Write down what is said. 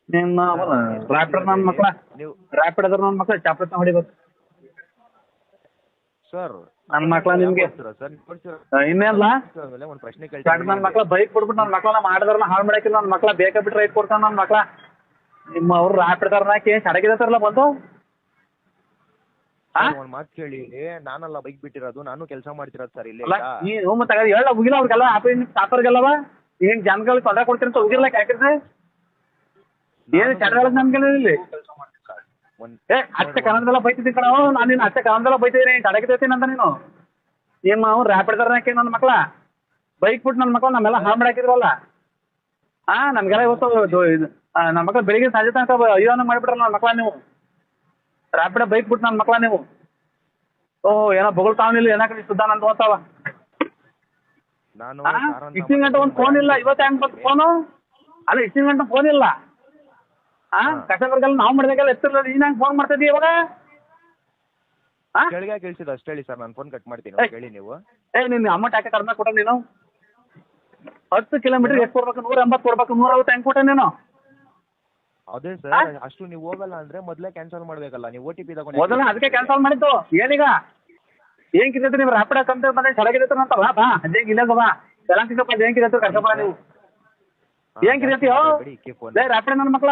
ನಿಮ್ಮ ರ್ಯಾಪಿಡ್ ನನ್ನ ಮಕ್ಳ ನೀವು ರ್ಯಾಪಿಡ್ ಅದ್ರ ನನ್ನ ಮಕ್ಳು ಚಾಪ್ರತ್ನ ಹೊಡಿಬೇಕು ಸರ್ ನನ್ನ ಮಕ್ಳ ನಿಮ್ಗೆ ಸರ್ ಇನ್ನೇನ್ಲ ಆಮೇಲೆ ಒಂದು ಪ್ರಶ್ನೆ ನನ್ನ ಕೇಳ್ತೀನಿ. ಮಕ್ಳ ಬೈಕ್ ಕೊಡ್ಬಿಟ್ಟು ನನ್ನ ಮಕ್ಳನ್ನ ಮಾಡಿದ್ರನ್ನ ಹಾಳು ಮಾಡಾಕಿಲ್ಲ ನನ್ನ ಮಕ್ಳ ಬೇಕಾ ಬಿಟ್ಟು ರೈಟ್ ಕೊಡ್ತಾನೆ ನನ್ನ ಮಕ್ಳ ನಿಮ್ಮ ಅವ್ರು ರ್ಯಾಪಿಡ್ದಾರನ್ನ ಹಾಕಿ ಸಡಗಿದತ್ತಾರಲ್ಲ ಬಂದು ಒಂದು ಮಾತು ಕೇಳಿ, ನಾನಲ್ಲ ಬೈಕ್ ಬಿಟ್ಟಿರೋದು, ನಾನು ಕೆಲಸ ಮಾಡ್ತಿರೋದು ಸರ್ ಇಲ್ಲಿ. ಅಲ್ಲ ನೀವು ಮತ್ತೆ ಹೇಳ ಹೋಗಿಲ್ಲ ಅವ್ರಿಗೆಲ್ಲ ಸಾಪರ್ಗೆಲ್ಲವ ಈಗ ಜನಗಳಿಗೆ ತೊಂದರೆ ಕೊಡ್ತೀರಿ ಅಂತ ಹೋಗಿರ್ಲಕ್ಕೆ ಯಾಕಿದ್ರೆ ಏನು ಚಡಗಳ ನಮ್ಗೆಲ್ಲ ಇಲ್ಲಿ ಏ ಅಷ್ಟೇ ಕನ್ನಡದೆಲ್ಲ ಬೈತಿದ್ದೀನಿ ಕಣ ನಾನು ನೀನು ಅಷ್ಟೇ ಕನ್ನಡದೆಲ್ಲ ಬೈತಿದ್ದೀನಿ ತಡಗಿತೀನಿ ಅಂತ ನೀನು ನಿಮ್ಮ ಅವ್ನು ರ್ಯಾಪಿಡ್ದಾರನ್ನ ಹಾಕಿ ನನ್ನ ಮಕ್ಳ ಬೈಕ್ ಬಿಟ್ಟು ನನ್ನ ಮಕ್ಳು ನಮ್ಮೆಲ್ಲ ಹಾಳು ಮಾಡಾಕಿದ್ರಲ್ಲ ನಮಗೆಲ್ಲ ಇವತ್ತು ನನ್ನ ಮಕ್ಳು ಬೆಳಿಗ್ಗೆ ಸಂಜೆ ತನಕ ಅಯ್ಯೋನ ಮಾಡಿಬಿಟ್ರಲ್ಲ ನನ್ನ ಮಕ್ಳ ನೀವು ರ್ಯಾಪಿಡ ಬೈಕ್ ಬಿಟ್ಟು ನನ್ನ ಮಕ್ಳ ನೀವು ಏನೋ ಬೊಗಳ್ತಾವನಿಲ್ಲ ಏನಕ್ಕೆ ಸುದ್ದಾನ ಅಂತ ಹೋಗ್ತಾವ ನಾನು ಇಷ್ಟಿನ ಗಂಟೆ ಒಂದು ಫೋನ್ ಇಲ್ಲ ಇವತ್ತು ಹೆಂಗೆ ಬಂತು ಫೋನು ಅಲ್ಲ ಇಷ್ಟಿನ ಗಂಟೆ ಫೋನ್ ಇಲ್ಲ ಕಸ್ಟಮರ್ಗೆಲ್ಲ ನಾವು ಮಾಡಿದಾಗೆಲ್ಲ ಎತ್ತಿರಲ್ಲ ನೀನು ಹೆಂಗೆ ಫೋನ್ ಮಾಡ್ತಿದ್ದೀವಿ ಇವಾಗ ಕೆಳಗೆ ಕೇಳಿಸಿದ ಅಷ್ಟು ಹೇಳಿ ಸರ್, ನಾನು ಫೋನ್ ಕಟ್ ಮಾಡ್ತೀನಿ ಹೇಳಿ ನೀವು. ನೀನು ಅಮೌಂಟ್ ಯಾಕೆ ಕಡಿಮೆ ಕೊಟ್ಟ ನೀನು 10 ಕಿಲೋಮೀಟರ್ ಎಷ್ಟು ಕೊಡ್ಬೇಕು 180 ಕೊಡ್ಬೇಕು 160 ಹೆಂಗೆ ಕೊಟ್ಟೆ ನೀನು ಅದೇ ಸರ್, ಅಷ್ಟು ನೀವು ಹೋಗಲ್ಲ ಅಂದ್ರೆ ಮೊದಲೇ ಕ್ಯಾನ್ಸಲ್ ಮಾಡ್ಬೇಕಲ್ಲ, ನೀವು OTP ತಗೊಂಡು. ಮೊದಲ ಅದಕ್ಕೆ ಕ್ಯಾನ್ಸಲ್ ಮಾಡಿದ್ದು ಏನೀಗ ಏನ್ ಕಿದೈತೆ ನೀವು ರ್ಯಾಪಿಡ ಕಂಪ್ನಿ ಬಂದ್ರೆ ಸಡಗಿದೈತೆ ಅಂತ ಬಾ ಅದೇಂಗೆ ಇಲ್ಲ ಬಾ ಎಲ್ಲ ಸಿಕ್ಕಪ್ಪ ಅದೇನ್ ಕಿದೈತೆ ಕರ್ಕಪ್ಪ ನೀವು ಏನ್ ಕಿದೈತಿ ರ್ಯಾಪಿಡ ನನ್ನ ಮಕ್ಳ